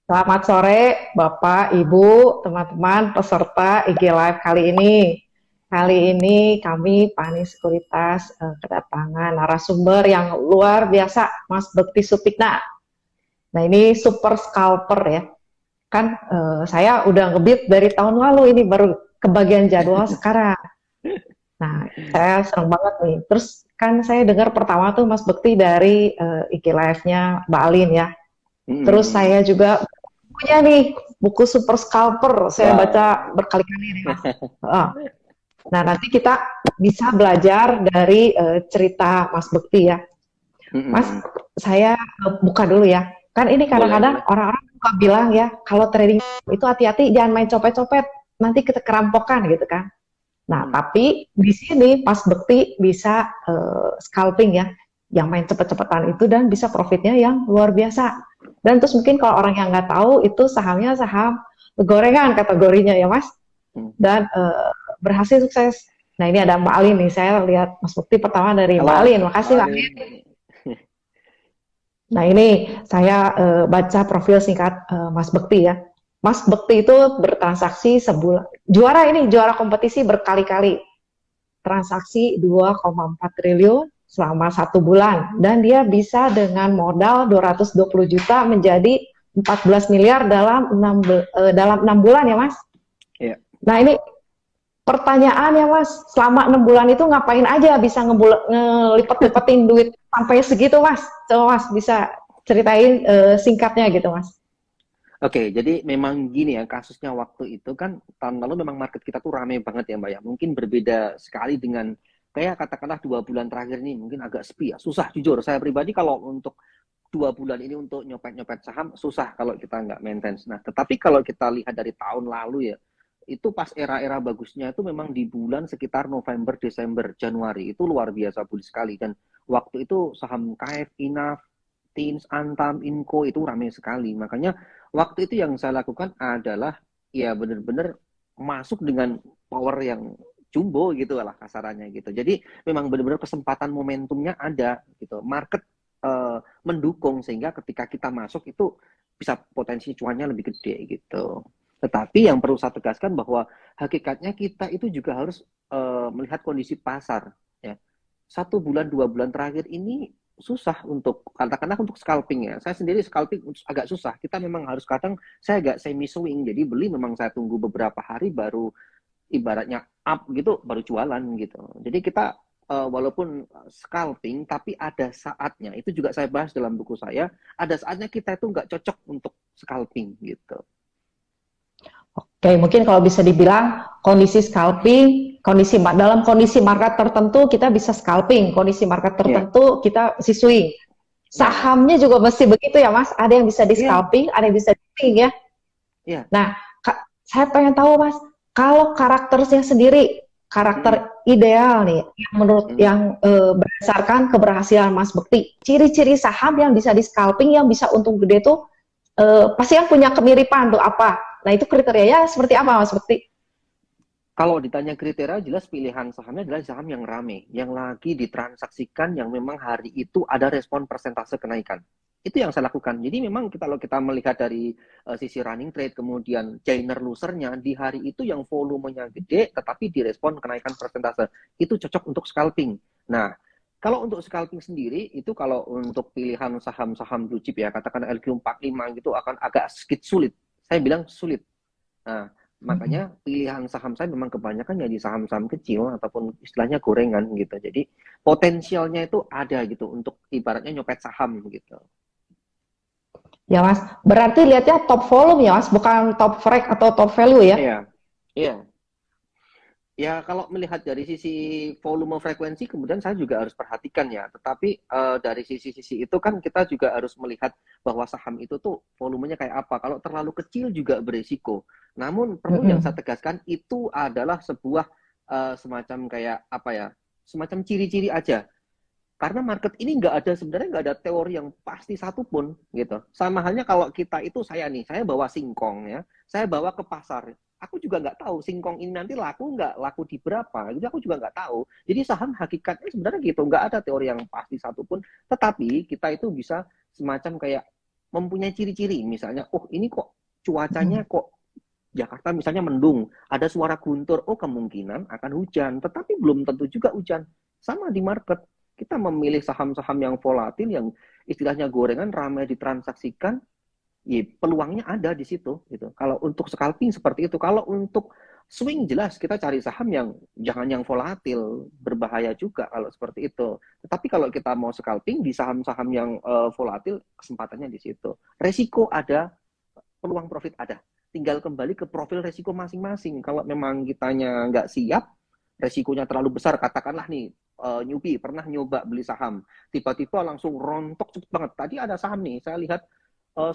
Selamat sore, Bapak, Ibu, teman-teman peserta IG Live kali ini. Kali ini kami Pani Sekuritas kedatangan narasumber yang luar biasa, Mas Bekti Sutikna. Nah ini super scalper ya. Kan saya udah ngebit dari tahun lalu, ini baru kebagian jadwal sekarang. Nah saya senang banget nih. Terus kan saya dengar pertama tuh Mas Bekti dari IG Live-nya Mbak Alin ya. Terus Hmm. saya juga punya nih buku Super Scalper, saya Wow. baca berkali-kali nih Mas. Nah nanti kita bisa belajar dari cerita Mas Bekti ya. Mas, Hmm. saya buka dulu ya. Kan ini Boleh, kadang-kadang boleh. orang-orang suka bilang ya, kalau trading itu hati-hati jangan main copet-copet, nanti kita kerampokan gitu kan. Nah, Hmm. tapi di sini Mas Bekti bisa scalping ya, yang main cepet-cepetan itu dan bisa profitnya yang luar biasa. Dan terus mungkin kalau orang yang nggak tahu itu sahamnya saham gorengan kategorinya ya Mas, Hmm. dan berhasil sukses. Nah ini ada Mbak Alin nih, saya lihat Mas Bekti pertama dari Mbak Halo, Alin, Mbak makasih Mbak Alin. Alin. Nah ini saya baca profil singkat Mas Bekti ya. Mas Bekti itu bertransaksi sebulan, juara kompetisi berkali-kali, transaksi 2,4 triliun selama 1 bulan, dan dia bisa dengan modal 220 juta menjadi 14 miliar dalam 6 bulan ya Mas. Ya. Nah ini pertanyaan ya Mas, selama 6 bulan itu ngapain aja bisa ngelipet-lipetin duit sampai segitu Mas? Coba Mas bisa ceritain singkatnya gitu Mas. Oke, jadi memang gini ya, kasusnya waktu itu kan tahun lalu memang market kita tuh rame banget ya Mbak ya. Mungkin berbeda sekali dengan kayak katakanlah 2 bulan terakhir nih mungkin agak sepi ya. Susah jujur, saya pribadi kalau untuk 2 bulan ini untuk nyopet-nyopet saham susah kalau kita nggak maintenance. Nah, tetapi kalau kita lihat dari tahun lalu ya, itu pas era-era bagusnya itu memang di bulan sekitar November, Desember, Januari itu luar biasa bullish sekali dan waktu itu saham KF, INAF, Teens, Antam, Inco itu ramai sekali. Makanya waktu itu yang saya lakukan adalah ya benar-benar masuk dengan power yang jumbo gitu lah kasarannya gitu. Jadi memang benar-benar kesempatan momentumnya ada gitu. Market mendukung sehingga ketika kita masuk itu bisa potensi cuannya lebih gede gitu. Tetapi yang perlu saya tegaskan bahwa hakikatnya kita itu juga harus melihat kondisi pasar ya. 1 bulan 2 bulan terakhir ini susah untuk katakanlah untuk scalping ya. Saya sendiri scalping agak susah. Kita memang harus kadang saya agak semi swing. Jadi beli memang saya tunggu beberapa hari baru ibaratnya up gitu baru jualan gitu. Jadi kita walaupun scalping tapi ada saatnya. Itu juga saya bahas dalam buku saya. Ada saatnya kita itu nggak cocok untuk scalping gitu. Oke, mungkin kalau bisa dibilang kondisi scalping, dalam kondisi market tertentu kita bisa scalping, kondisi market Ya, tertentu kita si swing. nah, Sahamnya juga mesti begitu ya Mas, ada yang bisa di iya, scalping, ada yang bisa di swing ya. iya. Nah, saya pengen tahu Mas, kalau karakternya sendiri, Mm, karakter ideal nih, yang menurut mm. yang berdasarkan keberhasilan Mas Bekti, ciri-ciri saham yang bisa di scalping, yang bisa untung gede tuh pasti kan punya kemiripan tuh apa? Nah itu kriterianya seperti apa Mas Bekti? Kalau ditanya kriteria, jelas pilihan sahamnya adalah saham yang rame, yang lagi ditransaksikan, yang memang hari itu ada respon persentase kenaikan. Itu yang saya lakukan. Jadi memang kalau kita melihat dari sisi running trade, kemudian gainer losernya, di hari itu yang volumenya gede, tetapi direspon kenaikan persentase. Itu cocok untuk scalping. Nah, kalau untuk scalping sendiri, itu kalau untuk pilihan saham-saham blue chip ya, katakan LQ45 gitu akan agak sedikit sulit. Saya bilang sulit. Nah, makanya pilihan saham saya memang kebanyakan ya di saham-saham kecil ataupun istilahnya gorengan gitu. Jadi potensialnya itu ada gitu untuk ibaratnya nyopet saham gitu. Ya Mas, berarti lihatnya top volume ya Mas, bukan top frag atau top value ya? Iya, iya. Ya kalau melihat dari sisi volume frekuensi kemudian saya juga harus perhatikan ya. Tetapi dari sisi-sisi itu kan kita juga harus melihat bahwa saham itu tuh volumenya kayak apa. Kalau terlalu kecil juga beresiko. Namun perlu yang saya Mm-mm. tegaskan itu adalah sebuah semacam kayak apa ya, semacam ciri-ciri aja. Karena market ini nggak ada sebenarnya nggak ada teori yang pasti satupun gitu. Sama halnya kalau kita itu saya bawa singkong ya, saya bawa ke pasar. Aku juga nggak tahu singkong ini nanti laku nggak, laku di berapa. Jadi aku juga nggak tahu. Jadi saham hakikatnya sebenarnya gitu, nggak ada teori yang pasti satupun. Tetapi kita itu bisa semacam kayak mempunyai ciri-ciri, misalnya, oh ini kok cuacanya kok Jakarta misalnya mendung, ada suara guntur, oh kemungkinan akan hujan, tetapi belum tentu juga hujan. Sama di market, kita memilih saham-saham yang volatil, yang istilahnya gorengan, ramai ditransaksikan, ya peluangnya ada di situ. Gitu. Kalau untuk scalping seperti itu, kalau untuk swing jelas kita cari saham yang jangan yang volatil, berbahaya juga kalau seperti itu. Tetapi kalau kita mau scalping di saham-saham yang volatil, kesempatannya di situ. Resiko ada, peluang profit ada. Tinggal kembali ke profil resiko masing-masing. Kalau memang kitanya nggak siap, resikonya terlalu besar, katakanlah nih, newbie pernah nyoba beli saham, tiba-tiba langsung rontok cepet banget. Tadi ada saham nih, saya lihat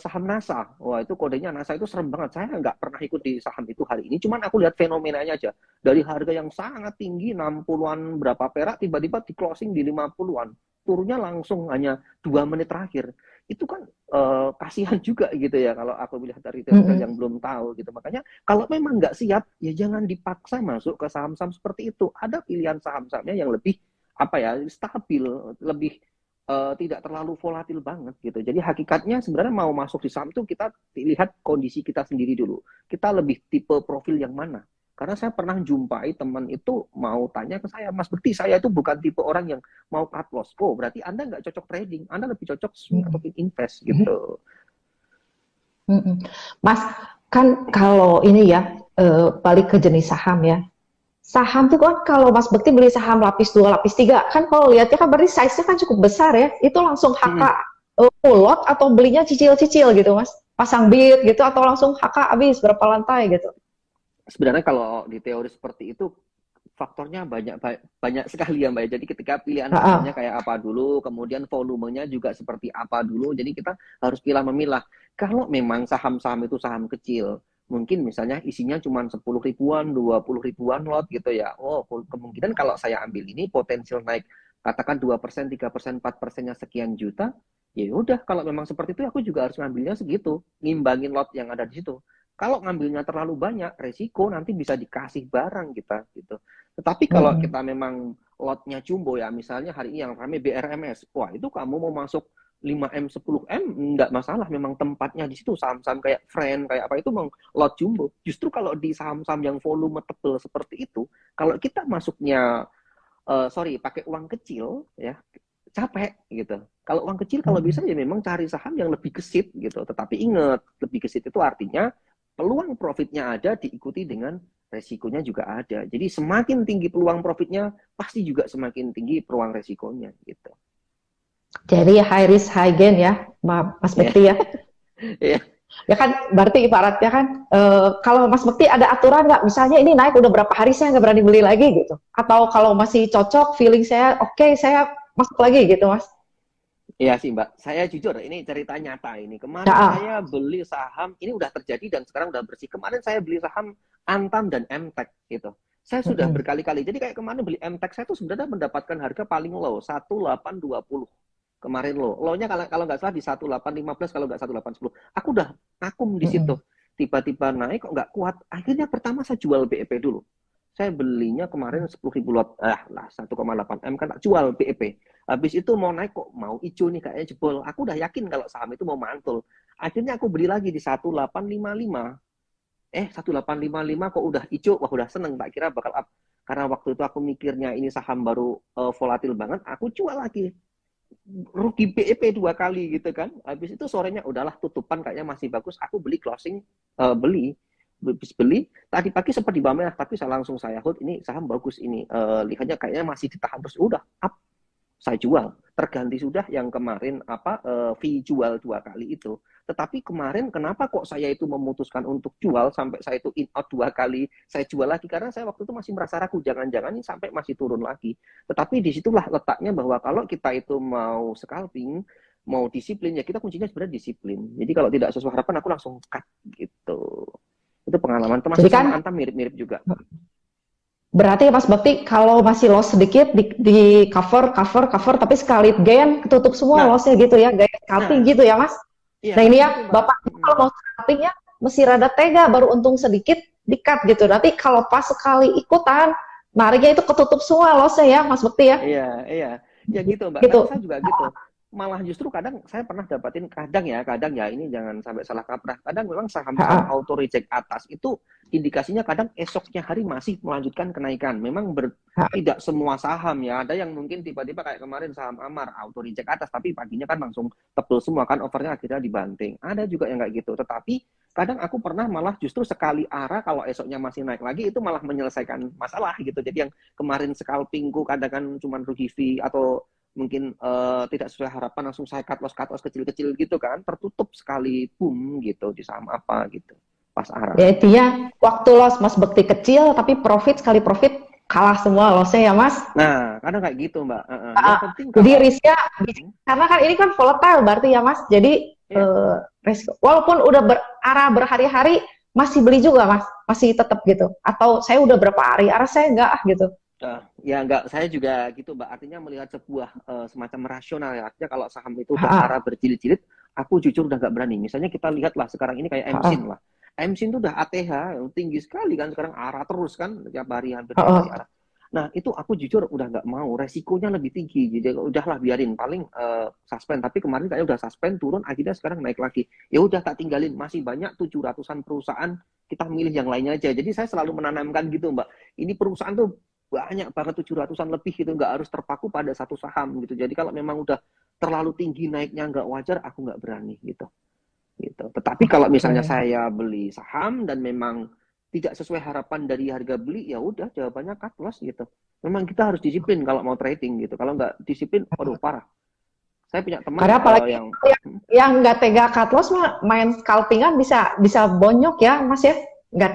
saham NASA. Wah, itu kodenya NASA itu serem banget. Saya nggak pernah ikut di saham itu hari ini, cuman aku lihat fenomenanya aja. Dari harga yang sangat tinggi, 60-an berapa perak, tiba-tiba di closing di 50-an. Turunnya langsung hanya 2 menit terakhir. Itu kan kasihan juga gitu ya kalau aku melihat dari retail yang belum tahu gitu. Makanya kalau memang nggak siap, ya jangan dipaksa masuk ke saham-saham seperti itu. Ada pilihan saham-sahamnya yang lebih apa ya, stabil, lebih tidak terlalu volatil banget gitu. Jadi hakikatnya sebenarnya mau masuk di saham itu kita lihat kondisi kita sendiri dulu. Kita lebih tipe profil yang mana? Karena saya pernah jumpai teman itu mau tanya ke saya, Mas Bekti, saya itu bukan tipe orang yang mau cut loss. Oh, berarti Anda nggak cocok trading, Anda lebih cocok swing atau invest gitu. Mas, kan kalau ini ya, balik ke jenis saham ya. Saham tuh kan kalau Mas Bekti beli saham lapis 2, lapis 3, kan kalau lihatnya kan berarti size-nya kan cukup besar ya. Itu langsung HK full lot atau belinya cicil-cicil gitu Mas? Pasang bid gitu atau langsung HK habis berapa lantai gitu? Sebenarnya kalau di teori seperti itu faktornya banyak sekali ya Mbak. Jadi ketika pilihan sahamnya kayak apa dulu, kemudian volumenya juga seperti apa dulu. Jadi kita harus pilih memilah. Kalau memang saham-saham itu saham kecil, mungkin misalnya isinya cuma 10 ribuan, 20 ribuan lot gitu ya. Oh, kemungkinan kalau saya ambil ini potensial naik katakan 2%, 3%, 4%-nya sekian juta, ya udah kalau memang seperti itu aku juga harus ngambilnya segitu, ngimbangin lot yang ada di situ. Kalau ngambilnya terlalu banyak, resiko nanti bisa dikasih barang kita gitu. Tetapi kalau kita memang lotnya jumbo ya, misalnya hari ini yang rame BRMS, wah itu kamu mau masuk 5M, 10M, nggak masalah, memang tempatnya di situ, saham-saham kayak Friend, kayak apa, itu memang lot jumbo. Justru kalau di saham-saham yang volume tebel seperti itu, kalau kita masuknya, pakai uang kecil, ya, capek gitu. Kalau uang kecil, kalau bisa ya memang cari saham yang lebih gesit gitu. Tetapi ingat, lebih gesit itu artinya peluang profitnya ada diikuti dengan resikonya juga ada. Jadi semakin tinggi peluang profitnya, pasti juga semakin tinggi peluang resikonya gitu. Jadi high risk high gain ya, Mas Bekti ya. Ya kan, berarti ibaratnya kan, kalau Mas Bekti ada aturan nggak? Misalnya ini naik udah berapa hari saya nggak berani beli lagi gitu. Atau kalau masih cocok, feeling saya oke, saya masuk lagi gitu Mas. Iya sih Mbak, saya jujur, ini cerita nyata ini. Kemarin saya beli saham, ini udah terjadi dan sekarang udah bersih. Kemarin saya beli saham Antam dan MTEK gitu. Saya sudah berkali-kali, jadi kayak kemarin beli MTEK, saya tuh sebenarnya mendapatkan harga paling low, 1820. Kemarin low-nya kalau nggak salah di 1815, kalau nggak 1810. Aku udah akum di situ. Tiba-tiba naik kok nggak kuat. Akhirnya pertama saya jual BEP dulu. Saya belinya kemarin 10.000 lot, 1,8 M kan tak jual BEP. Habis itu mau naik kok mau hijau nih kayaknya jebol. Aku udah yakin kalau saham itu mau mantul. Akhirnya aku beli lagi di 1855. 1855 kok udah hijau, wah udah seneng, tak kira bakal up. Karena waktu itu aku mikirnya ini saham baru volatil banget, aku jual lagi. Rugi BEP 2 kali gitu kan. Habis itu sorenya udahlah tutupan kayaknya masih bagus, aku beli closing, beli tadi pagi sempat di bawah merah, tapi saya hold, ini saham bagus ini, lihatnya kayaknya masih ditahan terus, udah up, saya jual, terganti sudah yang kemarin fee jual 2 kali itu. Tetapi kemarin kenapa kok saya itu memutuskan untuk jual sampai saya itu in out 2 kali, saya jual lagi karena saya waktu itu masih merasa ragu, jangan-jangan ini sampai masih turun lagi. Tetapi disitulah letaknya bahwa kalau kita itu mau scalping, mau disiplin, ya kita kuncinya sebenarnya disiplin. Jadi kalau tidak sesuai harapan aku langsung cut gitu. Itu pengalaman, termasuk kan, sama Antam mirip-mirip juga. Berarti Mas Bekti kalau masih loss sedikit di cover, tapi sekali gain ketutup semua lossnya gitu ya, gaya scalping gitu ya Mas. Iya, nah ini ya Bapak kalau mau scalpingnya mesti rada tega, baru untung sedikit di-cut gitu. Nanti kalau pas sekali ikutan, nariknya itu ketutup semua lossnya ya Mas Bekti ya. Iya, ya gitu Mbak. Gitu. Saya juga gitu. malah justru kadang saya pernah dapatin, kadang ya ini jangan sampai salah kaprah, kadang memang saham-saham auto reject atas itu indikasinya kadang esoknya hari masih melanjutkan kenaikan. Memang tidak semua saham ya, ada yang mungkin tiba-tiba kayak kemarin saham Amar auto reject atas tapi paginya kan langsung tebel semua kan, overnya akhirnya dibanting. Ada juga yang kayak gitu, tetapi kadang aku pernah malah justru sekali arah kalau esoknya masih naik lagi itu malah menyelesaikan masalah gitu. Jadi yang kemarin scalpingku kadang kan cuma rugi fee atau mungkin tidak sesuai harapan, langsung saya cut loss kecil-kecil gitu kan, tertutup sekali boom gitu di saham apa gitu pas arah. Ya intinya waktu loss Mas Bekti kecil tapi profit sekali profit kalah semua lossnya ya Mas. Nah kadang kayak gitu Mbak. Jadi risknya karena kan ini kan volatile berarti ya Mas, jadi risiko walaupun udah berarah berhari-hari masih beli juga Mas, masih tetap gitu, atau saya udah berapa hari arah saya enggak gitu. Ya enggak, saya juga gitu Mbak, artinya melihat sebuah semacam rasional ya, artinya kalau saham itu arah berjilid-jilid, aku jujur udah nggak berani. Misalnya kita lihatlah sekarang ini kayak MSIN lah, MSIN itu udah ATH tinggi sekali kan, sekarang arah terus kan, tiap hari hampir arah. Nah itu aku jujur udah nggak mau, resikonya lebih tinggi, jadi udahlah biarin, paling suspend. Tapi kemarin kayaknya udah suspend, turun, akhirnya sekarang naik lagi. Ya udah tak tinggalin, masih banyak 700-an perusahaan, kita milih yang lainnya aja. Jadi saya selalu menanamkan gitu Mbak, ini perusahaan tuh banyak banget 700-an lebih gitu, nggak harus terpaku pada satu saham gitu. Jadi kalau memang udah terlalu tinggi naiknya nggak wajar, aku nggak berani gitu. Tetapi kalau misalnya saya beli saham dan memang tidak sesuai harapan dari harga beli, ya udah jawabannya cut loss gitu. Memang kita harus disiplin kalau mau trading gitu. Kalau nggak disiplin, aduh parah. Saya punya teman yang nggak tega cut loss mah main scalpingan bisa bonyok ya Mas ya, nggak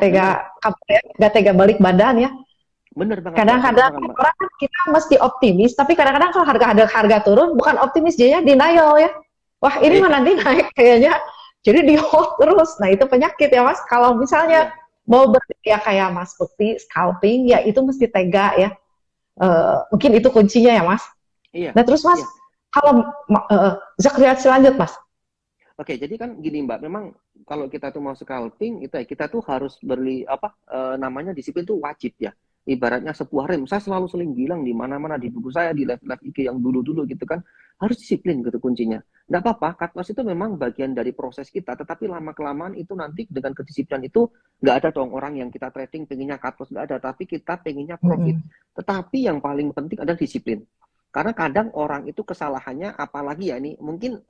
tega balik badan ya. Bener banget. Kadang-kadang orang kan kita mesti optimis, tapi kadang-kadang kalau harga turun bukan optimis, dia denial ya. Wah ini mah nanti naik kayaknya, jadi di hold terus. Nah itu penyakit ya Mas. Kalau misalnya mau ya kayak Mas Bekti scalping, ya itu mesti tega ya. Mungkin itu kuncinya ya Mas. Nah terus Mas, kalau bisa kreasi lanjut Mas. Oke, jadi kan gini Mbak, memang kalau kita tuh mau scalping, itu kita tuh harus beli namanya disiplin tuh wajib ya. Ibaratnya sebuah rem, saya sering bilang di mana-mana di buku saya, di live IG yang dulu-dulu gitu kan, harus disiplin gitu kuncinya. Nggak apa-apa, cut loss itu memang bagian dari proses kita, tetapi lama-kelamaan itu nanti dengan kedisiplinan itu, nggak ada dong orang yang kita trading pengennya cut loss, nggak ada, tapi kita pengennya profit. Tetapi yang paling penting adalah disiplin. Karena kadang orang itu kesalahannya, apalagi ya ini, mungkin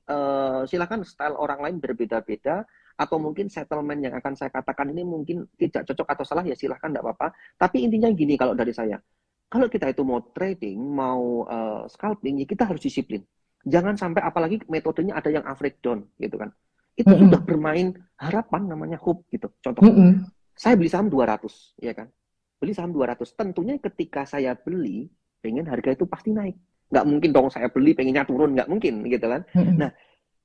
silakan style orang lain berbeda-beda, atau mungkin settlement yang akan saya katakan ini mungkin tidak cocok atau salah, ya silahkan, enggak apa-apa. Tapi intinya gini kalau dari saya, kalau kita itu mau trading, mau scalping, ya kita harus disiplin. Jangan sampai, apalagi metodenya ada yang average down gitu kan. Itu sudah bermain harapan, namanya hope gitu. Contoh, saya beli saham 200, ya kan. Beli saham 200, tentunya ketika saya beli, pengen harga itu pasti naik. Nggak mungkin dong saya beli pengennya turun, nggak mungkin gitu kan. Nah,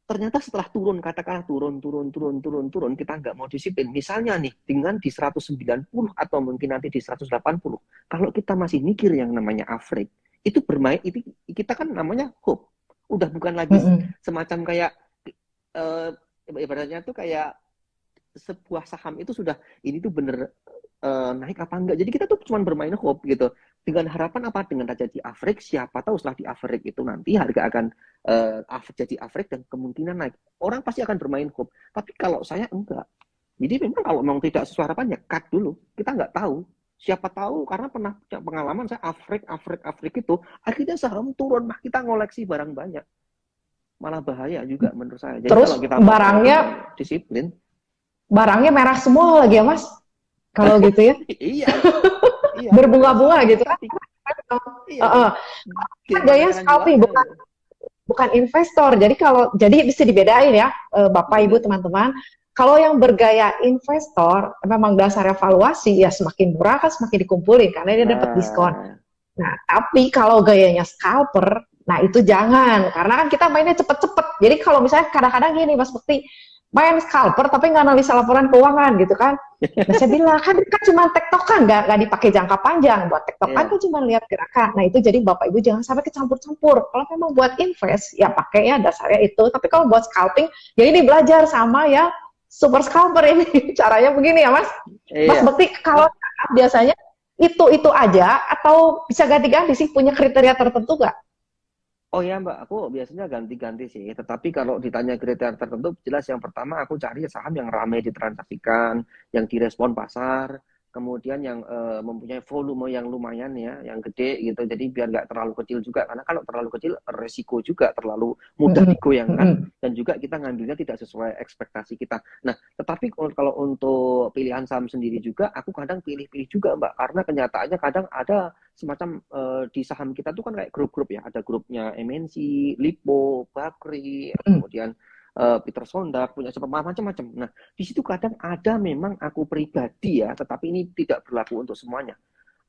ternyata setelah turun, katakanlah turun, kita nggak mau disiplin. Misalnya nih, dengan di 190 atau mungkin nanti di 180, kalau kita masih mikir yang namanya average, itu bermain, itu kita kan namanya hope. Udah bukan lagi semacam kayak, ibaratnya tuh kayak sebuah saham itu sudah, ini tuh bener naik apa enggak. Jadi kita tuh cuma bermain hope gitu. Dengan harapan apa? Dengan terjadi average, siapa tahu setelah di average itu nanti harga akan jadi average dan kemungkinan naik. Orang pasti akan bermain hope. Tapi kalau saya enggak. Jadi memang kalau memang tidak sesuai harapan ya cut dulu. Kita nggak tahu. Siapa tahu, karena pernah pengalaman saya average itu, akhirnya saham turun, mah kita ngoleksi barang banyak. Malah bahaya juga menurut saya. Jadi terus kalau kita barangnya disiplin. Barangnya merah semua lagi ya Mas? Kalau gitu ya? Iya. Berbunga-bunga gitu kan? Gaya scalping bukan investor. Jadi bisa dibedain ya, Bapak Ibu teman-teman. Kalau yang bergaya investor, memang dasar evaluasi ya semakin murah kan semakin dikumpulin karena dia dapat diskon. Nah, tapi kalau gayanya scalper, nah itu jangan, karena kan kita mainnya cepet-cepet. Jadi kalau misalnya kadang-kadang gini Mas Bekti, main scalper tapi nggak analisa laporan keuangan gitu kan. Nah saya bilang kan cuma tektokan, nggak dipakai jangka panjang. Buat tektokan kan cuma lihat gerakan. Nah itu jadi Bapak Ibu jangan sampai kecampur-campur. Kalau memang buat invest ya pakai ya dasarnya itu. Tapi kalau buat scalping ya ini belajar sama ya super scalper ini. Caranya begini ya Mas. Mas Bekti kalau biasanya itu aja atau bisa ganti-ganti sih, punya kriteria tertentu nggak? Oh ya Mbak, aku biasanya ganti-ganti sih. Tetapi kalau ditanya kriteria tertentu, jelas yang pertama aku cari saham yang ramai ditransaksikan, yang direspon pasar, kemudian yang mempunyai volume yang lumayan ya, yang gede gitu. Jadi biar nggak terlalu kecil juga, karena kalau terlalu kecil resiko juga terlalu mudah Mm-mm, digoyangkan, mm-mm, dan juga kita ngambilnya tidak sesuai ekspektasi kita. Nah, tetapi kalau untuk pilihan saham sendiri juga, aku kadang pilih-pilih juga Mbak, karena kenyataannya kadang ada semacam di saham kita tuh kan kayak grup-grup ya, ada grupnya MNC, Lipo, Bakri, mm. kemudian Peter Sondak, punya macam-macam. Nah, di situ kadang ada memang aku pribadi ya, tetapi ini tidak berlaku untuk semuanya.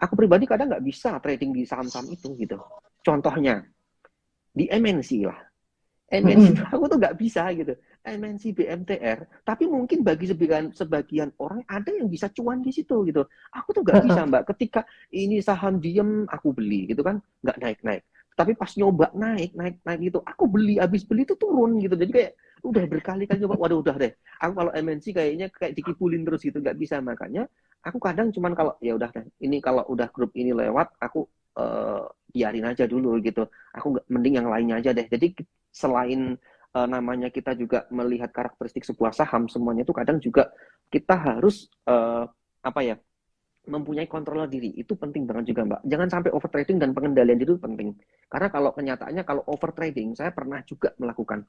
Aku pribadi kadang nggak bisa trading di saham-saham itu gitu. Contohnya di MNC lah. MNC Mm-mm. aku tuh nggak bisa gitu. MNC BMTR, tapi mungkin bagi sebagian orang ada yang bisa cuan di situ gitu. Aku tuh nggak bisa Heeh. Mbak. Ketika ini saham diem, aku beli gitu kan, nggak naik-naik. Tapi pas nyoba naik gitu, aku beli, habis beli itu turun gitu. Jadi kayak udah berkali-kali coba, waduh udah deh. Aku kalau MNC kayaknya kayak dikipulin terus gitu, nggak bisa. Makanya aku kadang cuman kalau ya udah deh, ini kalau udah grup ini lewat, aku uh, biarin aja dulu gitu. Aku nggak, mending yang lainnya aja deh. Jadi selain namanya kita juga melihat karakteristik sebuah saham, semuanya itu kadang juga kita harus apa ya, mempunyai kontrol diri. Itu penting banget juga Mbak. Jangan sampai over trading, dan pengendalian diri itu penting. Karena kalau kenyataannya kalau over trading, saya pernah juga melakukan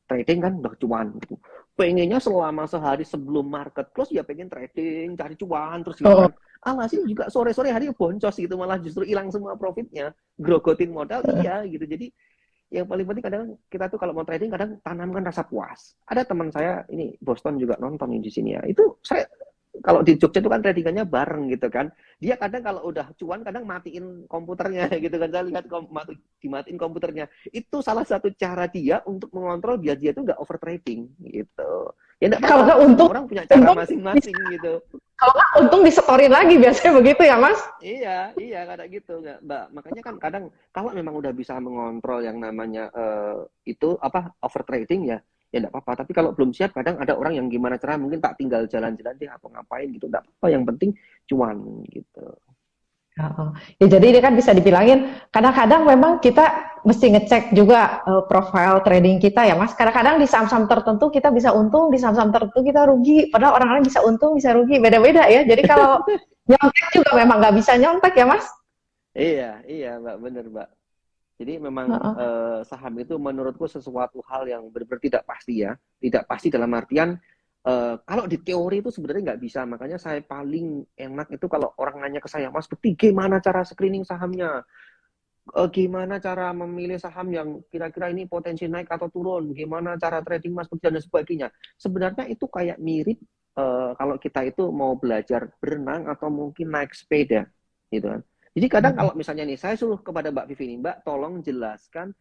trading kan udah cuan gitu. Pengennya selama sehari sebelum market close ya pengen trading, cari cuan terus gitu Oh, kan. Alhasil juga sore-sore hari boncos gitu, malah justru hilang semua profitnya. Grogotin modal iya gitu. Jadi yang paling penting kadang kita tuh kalau mau trading kadang tanamkan rasa puas. Ada teman saya ini Boston juga nonton di sini ya. Itu saya kalau di Jogja itu kan tradingannya bareng gitu kan. Dia kadang kalau udah cuan kadang matiin komputernya gitu kan. Saya lihat dimatiin komputernya. Itu salah satu cara dia untuk mengontrol biar dia tuh nggak over trading gitu. Ya nggak kalau apa-apa, nggak semua untung, orang punya cara untung bisa, masing-masing gitu. kalau nggak untung disetorin lagi biasanya begitu ya Mas? Iya, iya kadang gitu nggak, Mbak. Makanya kan kadang kalau memang udah bisa mengontrol yang namanya itu apa over trading ya, ya nggak apa-apa. Tapi kalau belum siap, kadang ada orang yang gimana cara mungkin tak tinggal jalan-jalan deh atau ngapain gitu, nggak apa-apa. Yang penting cuan gitu. Heeh. Ya jadi ini kan bisa dibilangin kadang-kadang memang kita mesti ngecek juga profile trading kita ya Mas. Kadang-kadang di saham-saham tertentu kita bisa untung, di saham-saham tertentu kita rugi. Padahal orang lain bisa untung, bisa rugi, beda-beda ya. Jadi kalau nyontek juga memang nggak bisa nyontek ya Mas. Iya, iya Mbak, bener Mbak. Jadi memang Heeh. saham itu menurutku sesuatu hal yang benar-benar tidak pasti ya. Tidak pasti dalam artian kalau di teori itu sebenarnya nggak bisa. Makanya saya paling enak itu kalau orang nanya ke saya, Mas Bekti, gimana cara screening sahamnya? Gimana cara memilih saham yang kira-kira ini potensi naik atau turun? Gimana cara trading Mas Bekti dan sebagainya? Sebenarnya itu kayak mirip kalau kita itu mau belajar berenang atau mungkin naik sepeda, gitu kan. Jadi kadang kalau misalnya nih saya suruh kepada Mbak Vivi nih, Mbak tolong jelaskan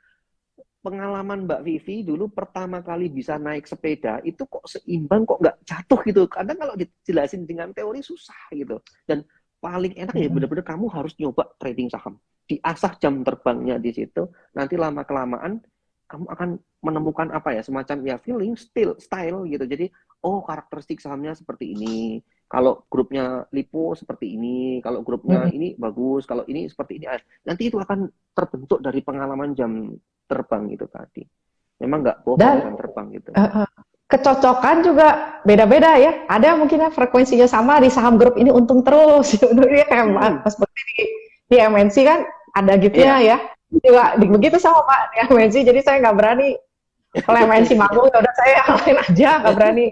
pengalaman Mbak Vivi dulu pertama kali bisa naik sepeda itu kok seimbang, kok nggak jatuh gitu. Kadang kalau dijelasin dengan teori susah gitu. Dan paling enak ya bener-bener kamu harus nyoba trading saham. Diasah jam terbangnya di situ. Nanti lama kelamaan kamu akan menemukan apa ya, semacam ya feeling style gitu. Jadi oh karakteristik sahamnya seperti ini. Kalau grupnya Lipo seperti ini, kalau grupnya Mm-mm. ini bagus, kalau ini seperti ini. Nanti itu akan terbentuk dari pengalaman jam terbang itu tadi. Memang nggak bohong jam Dan terbang gitu. kecocokan juga beda-beda ya. Ada mungkin ya frekuensinya sama di saham grup ini untung terus. Dulunya kayak Hmm, seperti di MNC kan ada gitunya iya. ya. Juga begitu sama Pak di MNC. Jadi saya nggak berani kalau MNC Iya. manggung ya udah saya yang lain aja nggak berani.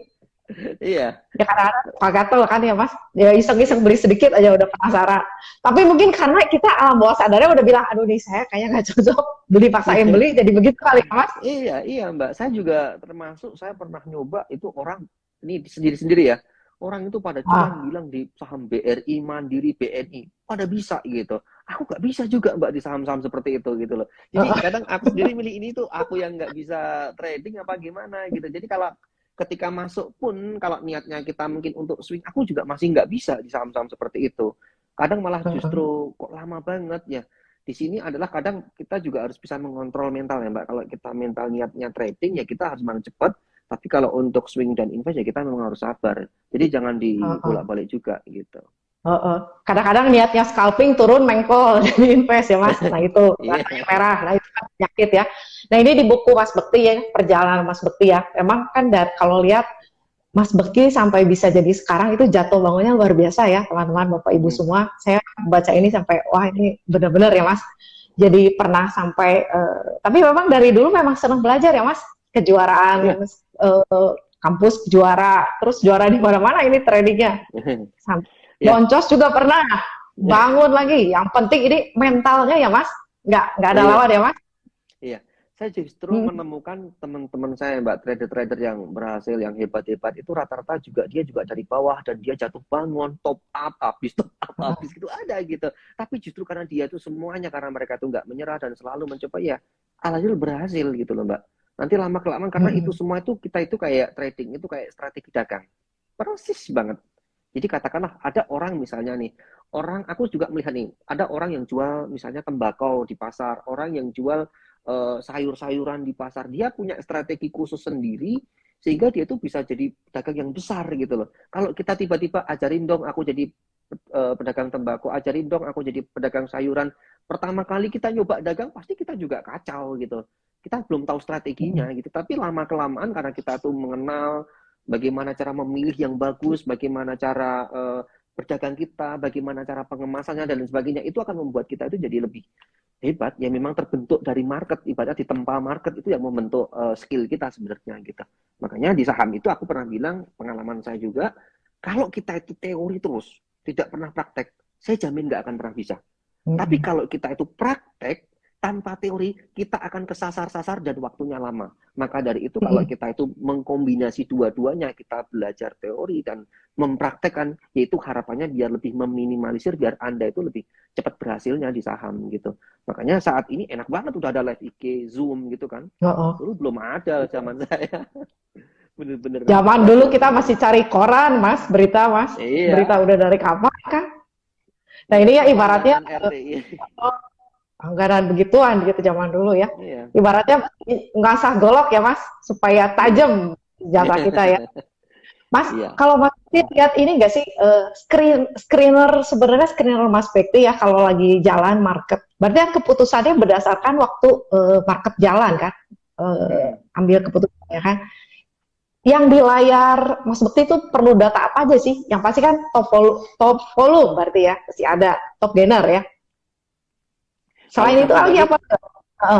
Iya. Ya kadang-kadang suka gatel kan ya Mas. Ya iseng-iseng beli sedikit aja udah penasaran. Tapi mungkin karena kita alam bawah sadarnya udah bilang aduh nih saya kayaknya nggak cocok beli paksain beli jadi begitu kali ya Mas. Iya, iya Mbak. Saya juga termasuk, saya pernah nyoba itu orang, ini sendiri-sendiri ya. Orang itu pada cuan Ah, bilang di saham BRI, Mandiri, BNI. Pada bisa gitu. Aku nggak bisa juga Mbak di saham-saham seperti itu gitu loh. Jadi kadang aku sendiri milih ini tuh aku yang nggak bisa trading apa gimana gitu. Jadi kalau ketika masuk pun kalau niatnya kita mungkin untuk swing, aku juga masih nggak bisa di saham-saham seperti itu. Kadang malah justru kok lama banget ya. Di sini adalah kadang kita juga harus bisa mengontrol mental ya Mbak. Kalau kita mental niatnya trading ya kita harus memang cepat. Tapi kalau untuk swing dan invest ya kita memang harus sabar. Jadi jangan ah, ah. dibolak-balik juga gitu. Kadang-kadang niatnya scalping turun mengkol jadi invest ya Mas. Nah itu Iya. warnanya merah, nah itu kan penyakit ya. Nah ini di buku Mas Bekti ya, perjalanan Mas Bekti ya. Emang kan kalau lihat Mas Bekti sampai bisa jadi sekarang itu jatuh bangunnya luar biasa ya teman-teman Bapak Ibu Mhm. semua. Saya baca ini sampai wah ini benar-benar ya Mas. Jadi pernah sampai tapi memang dari dulu memang senang belajar ya Mas. Iya. Kejuaraan kampus juara, terus juara di mana-mana ini tradingnya. Iya. Boncos juga pernah bangun lagi. Yang penting ini mentalnya ya Mas, nggak ada Iya. lawan ya Mas. Iya, saya justru Hmm. menemukan teman-teman saya, Mbak, trader-trader yang berhasil, yang hebat-hebat itu rata-rata dia juga dari bawah dan dia jatuh bangun, top up habis gitu ada gitu. Tapi justru karena dia itu semuanya karena mereka itu nggak menyerah dan selalu mencoba ya, alhasil berhasil gitu loh, Mbak. Nanti lama kelamaan karena itu Hmm. semua itu kita itu kayak trading itu kayak strategi dagang. Persis banget. Jadi katakanlah ada orang misalnya nih, aku juga melihat nih, ada orang yang jual misalnya tembakau di pasar, orang yang jual sayur-sayuran di pasar, dia punya strategi khusus sendiri sehingga dia itu bisa jadi pedagang yang besar gitu loh. Kalau kita tiba-tiba ajarin dong aku jadi pedagang tembakau, ajarin dong aku jadi pedagang sayuran, pertama kali kita nyoba dagang pasti kita juga kacau gitu. Kita belum tahu strateginya gitu, tapi lama kelamaan karena kita tuh mengenal bagaimana cara memilih yang bagus, bagaimana cara berdagang kita, bagaimana cara pengemasannya dan sebagainya, itu akan membuat kita itu jadi lebih hebat. Ya memang terbentuk dari market, ibaratnya ditempa market itu yang membentuk skill kita sebenarnya gitu. Makanya di saham itu aku pernah bilang, pengalaman saya juga, kalau kita itu teori terus, tidak pernah praktek, saya jamin nggak akan pernah bisa. Tapi Hmm. kalau kita itu praktek tanpa teori, kita akan kesasar-sasar dan waktunya lama. Maka dari itu kalau Hmm. kita itu mengkombinasi dua-duanya, kita belajar teori dan mempraktekkan, yaitu harapannya biar lebih meminimalisir, biar Anda itu lebih cepat berhasilnya di saham gitu. Makanya saat ini enak banget udah ada live IG, Zoom gitu kan. Oh, oh. Dulu belum ada zaman saya. Bener-bener Zaman hebat dulu loh kita sebenarnya. masih cari koran Mas, berita Mas, berita Iya, udah dari kapan kan? Nah ini lihat ya apa ibaratnya langganan RTI. anggaran begituan gitu zaman dulu ya. Iya. Ibaratnya ngasah golok ya Mas, supaya Iya. tajam jasa kita ya. Mas, Iya. kalau Mas Bekti lihat ini nggak sih screener sebenarnya screener Mas Bekti ya kalau lagi jalan market. Berarti kan keputusannya berdasarkan waktu market jalan kan, Mm-mm. ambil keputusan ya kan. Yang di layar Mas Bekti itu perlu data apa aja sih? Yang pasti kan top volume berarti ya, pasti ada top gainer ya. Kalau Selain saya itu lagi pribadi, apa?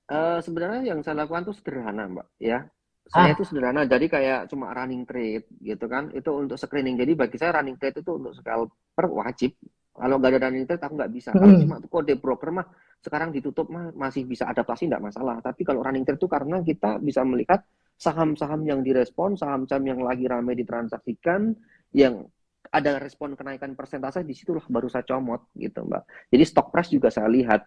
Uh, sebenarnya yang saya lakukan tuh sederhana, Mbak, ya. Saya itu ah, sederhana, jadi kayak cuma running trade gitu kan. Itu untuk screening. Jadi bagi saya running trade itu untuk scalper wajib. Kalau nggak ada running trade aku nggak bisa. Kalau cuma kode broker mah sekarang ditutup mah masih bisa adaptasi nggak masalah. Tapi kalau running trade itu karena kita bisa melihat saham-saham yang direspon, saham-saham yang lagi ramai ditransaksikan, yang ada respon kenaikan persentase di situlah baru saya comot gitu, Mbak. Jadi stock price juga saya lihat.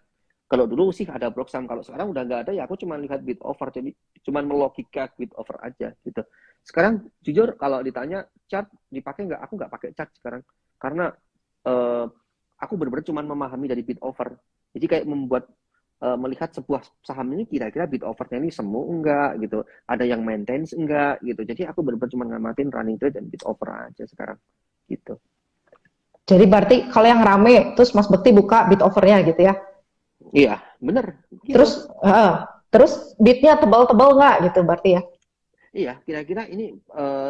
Kalau dulu sih ada Blocksam, kalau sekarang udah nggak ada ya aku cuma lihat bid over, jadi cuma melogika bid over aja gitu. Sekarang jujur kalau ditanya chart dipakai nggak, aku nggak pakai chart sekarang karena eh, aku benar-benar cuma memahami dari bid over. Jadi kayak membuat melihat sebuah saham ini kira-kira bid overnya ini semu enggak gitu, ada yang maintenance enggak gitu. Jadi aku benar-benar cuma ngamatin running trade dan bid over aja sekarang gitu. jadi berarti kalau yang rame, terus Mas Bekti buka bid overnya gitu ya. Iya, bener gitu. Terus, terus bidnya tebal-tebal nggak gitu berarti ya? Iya, kira-kira ini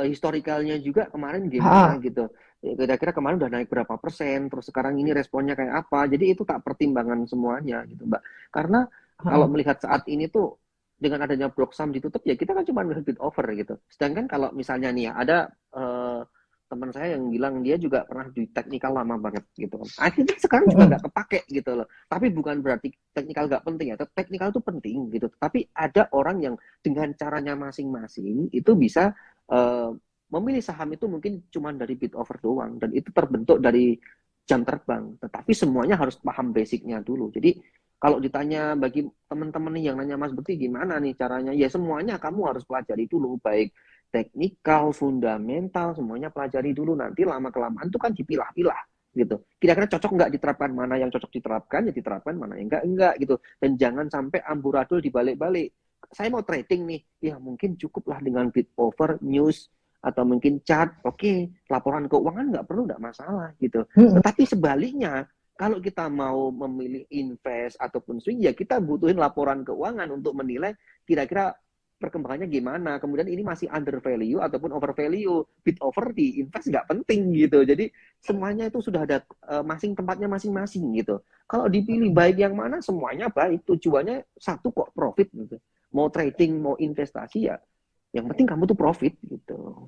historikalnya juga kemarin gimana Ah, gitu. Ya, kira-kira kemarin udah naik berapa persen, terus sekarang ini responnya kayak apa. Jadi itu tak pertimbangan semuanya gitu, Mbak. Karena kalau ah, melihat saat ini tuh dengan adanya blok saham ditutup ya kita kan cuma melihat bid over gitu. Sedangkan kalau misalnya nih ya ada eh, teman saya yang bilang dia juga pernah di teknikal lama banget gitu kan. Akhirnya sekarang juga nggak kepake gitu loh. Tapi bukan berarti teknikal nggak penting ya. Teknikal itu penting gitu. Tapi ada orang yang dengan caranya masing-masing itu bisa uh, memilih saham itu mungkin cuma dari bid over doang dan itu terbentuk dari jam terbang, tetapi semuanya harus paham basicnya dulu. Jadi kalau ditanya bagi teman-teman nih yang nanya Mas Bekti gimana nih caranya, ya semuanya kamu harus pelajari dulu, baik teknikal, fundamental, semuanya pelajari dulu, nanti lama kelamaan tuh kan dipilah-pilah gitu. Kira-kira cocok nggak diterapkan, mana yang cocok diterapkan ya diterapkan, mana yang enggak gitu. Dan jangan sampai amburadul dibalik-balik. Saya mau trading nih, ya mungkin cukuplah dengan bid over news atau mungkin chart, oke, laporan keuangan nggak perlu, nggak masalah gitu. Mm-mm. Tetapi sebaliknya, kalau kita mau memilih invest ataupun swing, ya kita butuhin laporan keuangan untuk menilai kira-kira perkembangannya gimana. Kemudian ini masih under value ataupun over value. Bid over di invest nggak penting gitu. Jadi semuanya itu sudah ada masing tempatnya masing-masing gitu. Kalau dipilih baik yang mana, semuanya baik. Tujuannya satu kok, profit gitu. Mau trading, mau investasi, ya yang penting kamu tuh profit gitu.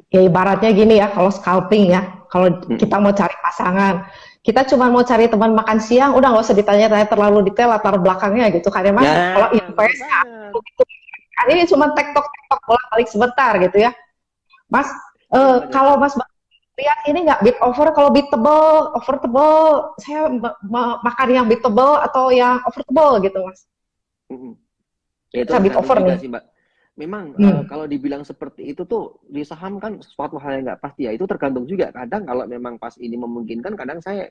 Ya ibaratnya gini ya, kalau scalping ya, kalau kita mau cari pasangan, kita cuma mau cari teman makan siang, udah nggak usah ditanya-tanya terlalu detail latar belakangnya gitu kan ya Mas. Kalau Nah, bener invest ya, banget. gitu. Kan ini cuma tektok-tektok bolak-balik sebentar gitu ya. Mas, Bener banget. kalau Mas lihat ini nggak bid over, kalau bid tebel, over tebel, saya makan yang bid tebel atau yang over tebel gitu Mas. Ya itu Saya bid tergantung over juga nih. sih Mbak. Memang Hmm. kalau dibilang seperti itu tuh di saham kan suatu hal yang nggak pasti ya. Itu tergantung juga. Kadang kalau memang pas ini memungkinkan, kadang saya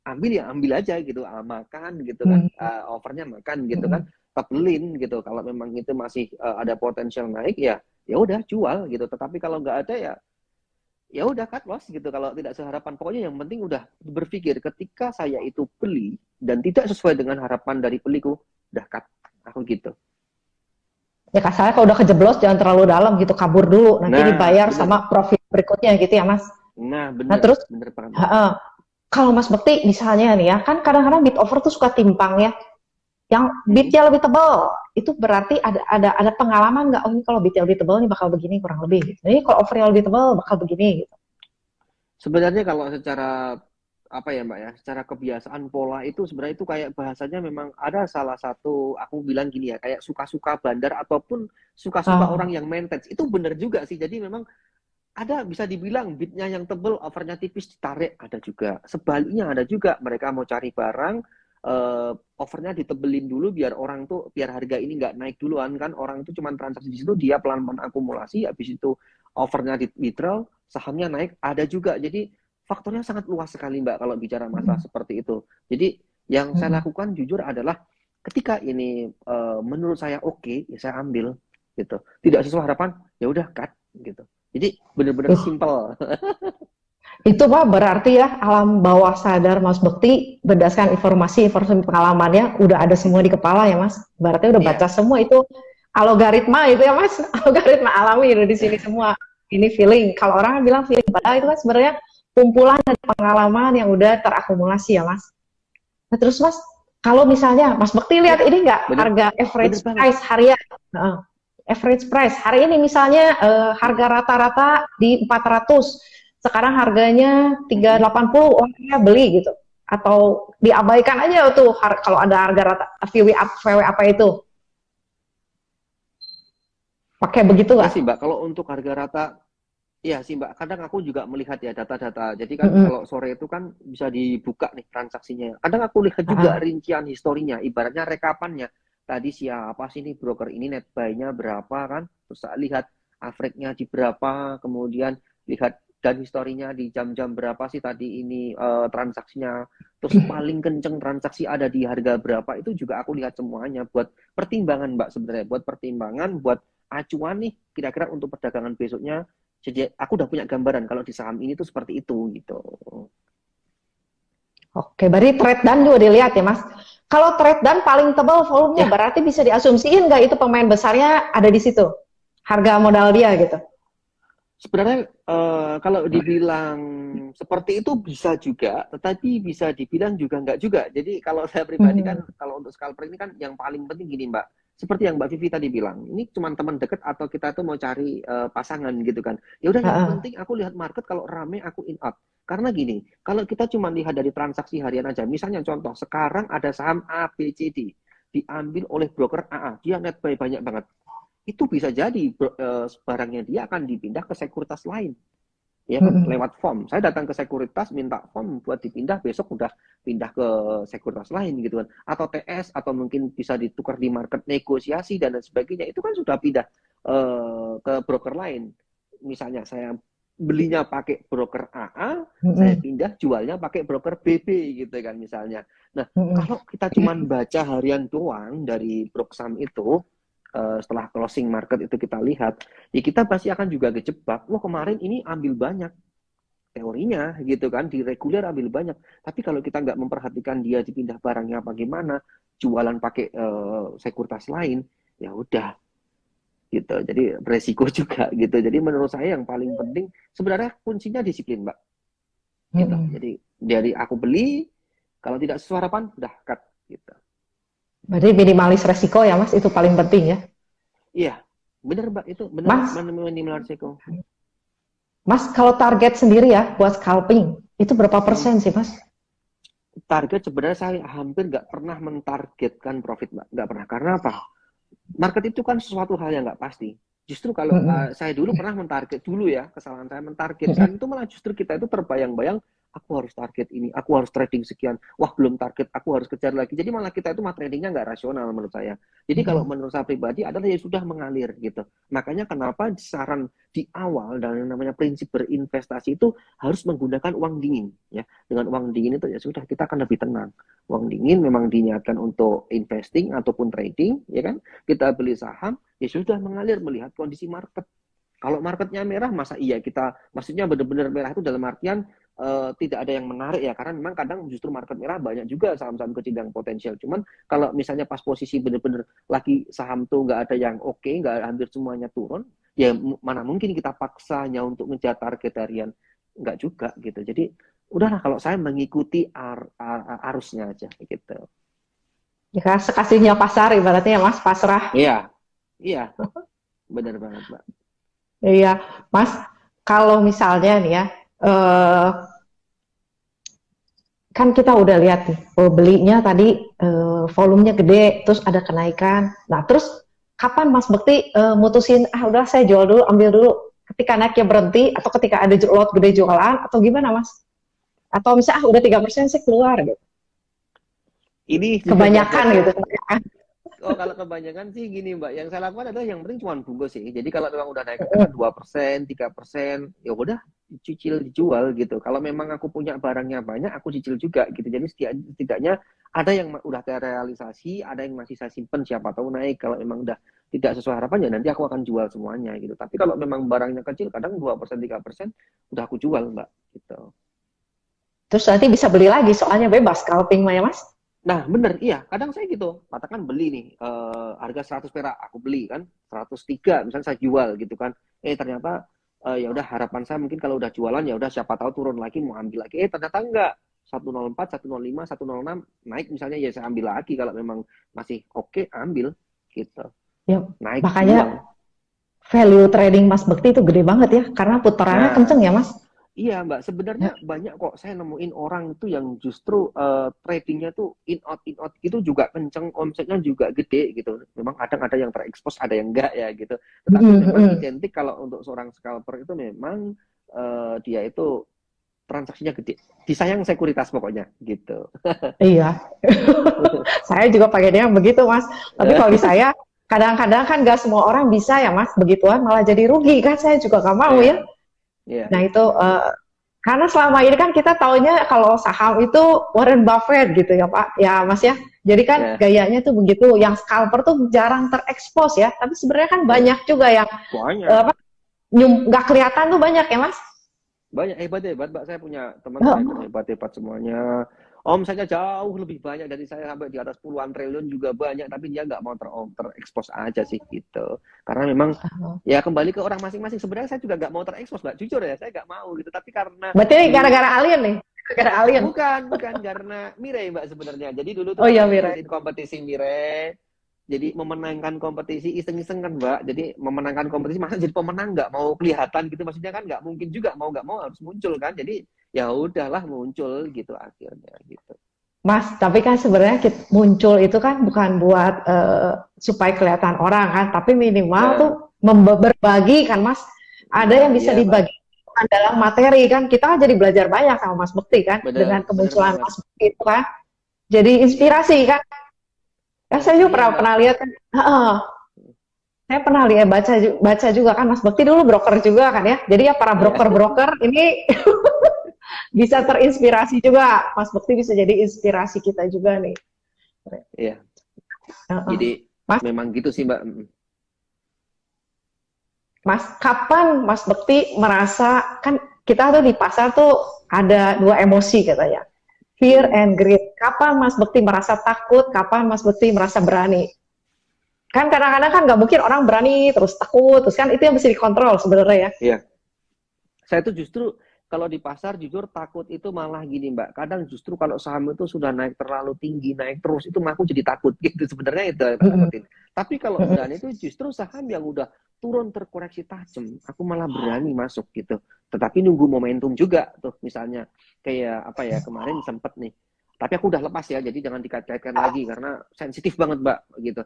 ambil ya ambil aja gitu, makan gitu kan, Hmm. overnya makan gitu kan, Hmm. tebelin gitu. Kalau memang itu masih ada potensial naik, ya ya udah jual gitu. Tetapi kalau nggak ada, ya udah cut loss gitu. Kalau tidak seharapan, pokoknya yang penting udah berpikir ketika saya itu beli dan tidak sesuai dengan harapan dari beliku, udah cut. Aku gitu. Ya kasarnya kalau udah kejeblos jangan terlalu dalam gitu, kabur dulu, nanti Nah, dibayar bener. sama profit berikutnya gitu ya Mas. Nah, Nah bener. terus Bener banget, Mbak. kalau Mas Bekti misalnya nih ya, kan kadang-kadang bid over tuh suka timpang ya, yang Mm-mm. bidnya lebih tebal, itu berarti ada pengalaman nggak? Oh ini kalau bidnya lebih tebal nih bakal begini kurang lebih. Gitu. Ini kalau overnya lebih tebal bakal begini. Gitu. Sebenarnya kalau secara apa ya Mbak ya, secara kebiasaan pola itu sebenarnya itu kayak bahasanya memang ada salah satu, aku bilang gini ya, kayak suka-suka bandar ataupun suka-suka orang Oh, yang mantage. Itu bener juga sih. Jadi memang ada, bisa dibilang bitnya yang tebel, overnya tipis ditarik, ada juga. Sebaliknya ada juga, mereka mau cari barang, overnya ditebelin dulu biar orang tuh, biar harga ini nggak naik duluan kan. Orang itu cuma transaksi di situ, dia pelan-pelan akumulasi, habis itu overnya di withdraw, sahamnya naik, ada juga. Jadi faktornya sangat luas sekali Mbak kalau bicara masalah seperti itu. Jadi yang saya lakukan jujur adalah ketika ini menurut saya oke, ya saya ambil gitu. Tidak sesuai harapan, ya udah cut gitu. Jadi benar-benar uh, simple. itu mah berarti ya alam bawah sadar Mas Bekti berdasarkan informasi pengalamannya udah ada semua di kepala ya Mas. Berarti udah baca Iya. semua itu algoritma itu ya Mas, algoritma alami udah di sini semua. Ini feeling. Kalau orang bilang feeling, padahal itu kan sebenarnya kumpulan dari pengalaman yang udah terakumulasi ya Mas. Nah terus Mas, kalau misalnya Mas Bekti lihat Ya, ini nggak bener harga bener average banget. price harian, average price hari ini misalnya harga rata-rata di 400, sekarang harganya 380, orangnya beli gitu, atau diabaikan aja tuh kalau ada harga rata VW apa itu, pakai begitu Ya nggak? sih Mbak, kalau untuk harga rata, ya sih Mbak, kadang aku juga melihat ya data-data. Jadi kan Mm-mm. kalau sore itu kan bisa dibuka nih transaksinya. Kadang aku lihat juga Uh-uh. rincian historinya, ibaratnya rekapannya. Tadi siapa sih nih broker ini net buy-nya berapa kan? Terus saya lihat average-nya di berapa, kemudian lihat dan historinya di jam-jam berapa sih tadi ini transaksinya. Terus paling kenceng transaksi ada di harga berapa, itu juga aku lihat semuanya buat pertimbangan Mbak sebenarnya, buat pertimbangan, buat acuan nih kira-kira untuk perdagangan besoknya. Jadi aku udah punya gambaran kalau di saham ini tuh seperti itu gitu. Oke, berarti trade dan juga dilihat ya Mas. Kalau trade dan paling tebal volumenya, Ya, berarti bisa diasumsiin nggak itu pemain besarnya ada di situ, harga modal dia gitu. sebenarnya kalau dibilang seperti itu bisa juga, tetapi bisa dibilang juga enggak juga. Jadi kalau saya pribadi kan, Hmm. kalau untuk scalper ini kan yang paling penting gini Mbak, seperti yang Mbak Vivi tadi bilang, ini cuma teman dekat atau kita tuh mau cari pasangan gitu kan. Ya udah yang Uh-uh. penting aku lihat market, kalau rame aku in out. Karena gini, kalau kita cuma lihat dari transaksi harian aja, misalnya contoh, sekarang ada saham A, B, C, D, diambil oleh broker AA, dia net buy banyak banget, itu bisa jadi barangnya dia akan dipindah ke sekuritas lain, ya kan, Hmm. lewat form. Saya datang ke sekuritas minta form buat dipindah, besok udah pindah ke sekuritas lain gitu kan, atau TS, atau mungkin bisa ditukar di market negosiasi dan lain sebagainya, itu kan sudah pindah ke broker lain. Misalnya saya belinya pakai broker AA, saya Hmm. pindah jualnya pakai broker BB gitu kan misalnya. Nah, Hmm. kalau kita cuma baca harian doang dari Broksam itu, setelah closing market itu kita lihat, ya kita pasti akan juga kejebak. Wah kemarin ini ambil banyak teorinya gitu kan, di reguler ambil banyak. Tapi kalau kita nggak memperhatikan dia dipindah barangnya bagaimana, jualan pakai sekuritas lain, ya udah gitu. Jadi beresiko juga gitu. Jadi menurut saya yang paling penting sebenarnya kuncinya disiplin, Mbak. Gitu. Jadi dari aku beli, kalau tidak sesuai harapan, udah cut gitu. Berarti minimalis resiko ya Mas, itu paling penting ya. Iya, benar Mbak, itu benar Mas, minimal resiko. Mas kalau target sendiri ya buat scalping, itu berapa persen sih Mas? Target sebenarnya saya hampir nggak pernah mentargetkan profit, Mbak. Nggak pernah. Karena apa? Market itu kan sesuatu hal yang nggak pasti. Justru kalau saya dulu pernah mentarget dulu ya, kesalahan saya mentargetkan itu malah justru kita itu terbayang-bayang, aku harus target ini, aku harus trading sekian, wah belum target, aku harus kejar lagi. Jadi malah kita itu tradingnya nggak rasional menurut saya. Jadi kalau menurut saya pribadi adalah ya sudah mengalir gitu. Makanya kenapa saran di awal dan yang namanya prinsip berinvestasi itu harus menggunakan uang dingin ya. Dengan uang dingin itu ya sudah kita akan lebih tenang. Uang dingin memang diniatkan untuk investing ataupun trading ya kan. Kita beli saham ya sudah mengalir melihat kondisi market. Kalau marketnya merah, masa iya kita, maksudnya benar-benar merah itu dalam artian tidak ada yang menarik ya, karena memang kadang justru market merah banyak juga saham-saham kecil yang potensial. Cuman kalau misalnya pas posisi benar-benar lagi saham tuh nggak ada yang oke, nggak hampir semuanya turun, ya mana mungkin kita paksanya untuk ngejar target harian, nggak juga gitu. Jadi udahlah kalau saya mengikuti arusnya aja gitu. Ya sekasihnya pasar ibaratnya ya Mas, pasrah. Iya, iya, benar banget Mbak. Iya, Mas, kalau misalnya nih ya, kan kita udah lihat nih, belinya tadi volumenya gede, terus ada kenaikan. Nah, terus kapan Mas Bekti mutusin, udah saya jual dulu, ambil dulu, ketika naiknya berhenti, atau ketika ada lot gede jualan, atau gimana Mas? Atau misalnya, udah 3% saya keluar gitu. Ini kebanyakan gitu. Oh, kalau kebanyakan sih gini Mbak, yang saya lakukan adalah yang penting cuma bungkus sih. Jadi kalau memang udah naik katakan 2%, 3%, ya udah cicil dijual gitu. Kalau memang aku punya barangnya banyak, aku cicil juga gitu. Jadi setidaknya ada yang udah terrealisasi, ada yang masih saya simpen, siapa tahu naik. Kalau memang udah tidak sesuai harapan ya nanti aku akan jual semuanya gitu. Tapi kalau memang barangnya kecil, kadang 2%, 3% udah aku jual Mbak gitu. Terus nanti bisa beli lagi, soalnya bebas scalping ya Mas. Nah, bener, iya. Kadang saya gitu. Katakan beli nih, harga 100 perak, aku beli kan, 103, misalnya saya jual gitu kan. Ternyata, ya udah harapan saya mungkin kalau udah jualan, ya udah siapa tahu turun lagi, mau ambil lagi. Ternyata enggak. 104, 105, 106, naik misalnya, ya saya ambil lagi. Kalau memang masih oke, ambil. Gitu. Ya, naik makanya jual. Value trading Mas Bekti itu gede banget ya, karena putarannya kenceng ya Mas. Iya Mbak, sebenarnya banyak kok saya nemuin orang itu yang justru tradingnya tuh in out gitu juga kenceng, omsetnya juga gede gitu. Memang kadang ada yang terekspos, ada yang enggak ya gitu. Tetapi memang identik kalau untuk seorang scalper itu memang dia itu transaksinya gede. Disayang sekuritas pokoknya gitu. Iya. Saya juga pakai dia begitu Mas. Tapi kalau di saya kadang-kadang kan nggak semua orang bisa ya Mas, begituan malah jadi rugi kan, saya juga nggak mau ya. Yeah. Nah itu karena selama ini kan kita taunya kalau saham itu Warren Buffett gitu ya Pak, ya Mas ya. Jadi kan gayanya tuh begitu, yang scalper tuh jarang terekspos ya. Tapi sebenarnya kan banyak juga yang nggak kelihatan tuh banyak ya Mas. Banyak, hebat Mbak. Saya punya teman saya hebat semuanya. Omsetnya jauh lebih banyak dari saya, sampai di atas puluhan triliun juga banyak, tapi dia nggak mau terekspos aja sih gitu. Karena memang ya kembali ke orang masing-masing. Sebenarnya saya juga nggak mau terekspos Mbak, jujur ya, saya nggak mau gitu. Tapi karena berarti gara-gara alien nih? Gara-gara alien? Bukan karena Mirai Mbak sebenarnya. Jadi dulu tuh kompetisi Mirai. Jadi memenangkan kompetisi iseng-iseng kan Mbak. Jadi memenangkan kompetisi, masa jadi pemenang nggak mau kelihatan gitu, maksudnya kan nggak mungkin juga, mau nggak mau harus muncul kan. Jadi ya udahlah muncul gitu akhirnya gitu. Mas, tapi kan sebenarnya muncul itu kan bukan buat supaya kelihatan orang kan, tapi minimal tuh berbagi kan Mas. Ada yang bisa dibagi dalam materi kan. Kita kan jadi belajar banyak sama Mas Bekti kan, dengan kemunculan Mas Bekti itu kan. Jadi inspirasi kan. Ya saya juga pernah lihat kan. Saya pernah lihat baca juga kan, Mas Bekti dulu broker juga kan ya. Jadi ya para broker-broker ini bisa terinspirasi juga. Mas Bekti bisa jadi inspirasi kita juga nih. Iya. Jadi memang gitu sih Mbak. Mas, kapan Mas Bekti merasa, kan kita tuh di pasar tuh ada dua emosi katanya, fear Hmm. and greed. Kapan Mas Bekti merasa takut, kapan Mas Bekti merasa berani? Kan kadang-kadang kan nggak mungkin orang berani terus takut, terus kan itu yang mesti dikontrol sebenarnya ya. Iya. Saya tuh justru kalau di pasar jujur takut itu malah gini Mbak. Kadang justru kalau saham itu sudah naik terlalu tinggi, naik terus itu malah aku jadi takut gitu. Sebenarnya itu yang tak Mm-mm, takutin. Tapi kalau mm-mm. berani itu justru saham yang udah turun terkoreksi tajam, aku malah berani masuk gitu. Tetapi nunggu momentum juga tuh misalnya kayak apa ya kemarin sempet nih. Tapi aku udah lepas ya, jadi jangan dikait-kaitkan lagi karena sensitif banget Mbak gitu.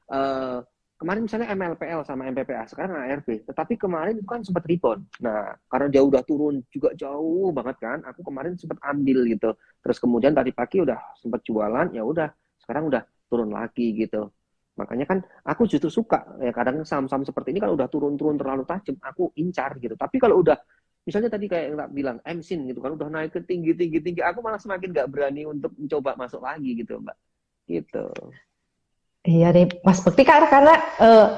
Eh, Kemarin misalnya MLPL sama MPPA, sekarang ARB. Tetapi kemarin itu kan sempat rebound. Nah, karena dia udah turun juga jauh banget kan, aku kemarin sempat ambil gitu. Terus kemudian tadi pagi udah sempat jualan, ya udah, sekarang udah turun lagi gitu. Makanya kan aku justru suka ya kadang saham-saham seperti ini kalau udah turun-turun terlalu tajam, aku incar gitu. Tapi kalau udah misalnya tadi kayak yang tak bilang MSIN gitu kan udah naik ke tinggi, aku malah semakin nggak berani untuk mencoba masuk lagi gitu, Mbak. Gitu. Iya nih, Mas Bekti, karena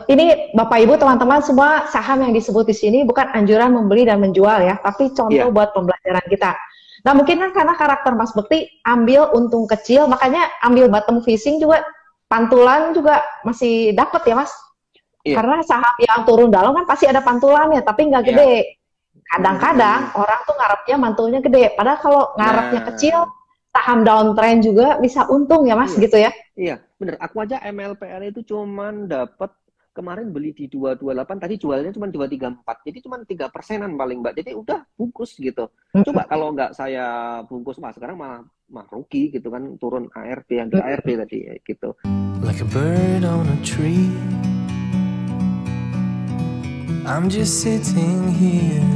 ini Bapak Ibu teman-teman semua, saham yang disebut di sini bukan anjuran membeli dan menjual ya, tapi contoh Iya, buat pembelajaran kita. Nah mungkin kan karena karakter Mas Bekti ambil untung kecil, makanya ambil bottom fishing juga, pantulan juga masih dapat ya Mas. iya, Karena saham yang turun dalam kan pasti ada pantulannya, tapi nggak iya. gede. Kadang-kadang orang tuh ngarepnya mantunya gede, padahal kalau ngarepnya kecil, Nah, saham downtrend juga bisa untung ya Mas iya, gitu ya. iya, bener. Aku aja MLPL itu cuman dapat kemarin beli di 228, tadi jualnya cuma 234. Jadi cuma 3%-an paling, Mbak. Jadi udah bungkus gitu. Coba Mm-mm. kalau nggak saya bungkus, Mas, sekarang malah mah rugi gitu kan, turun ARB, yang di ARB tadi gitu. Like a bird on a tree, I'm just sitting here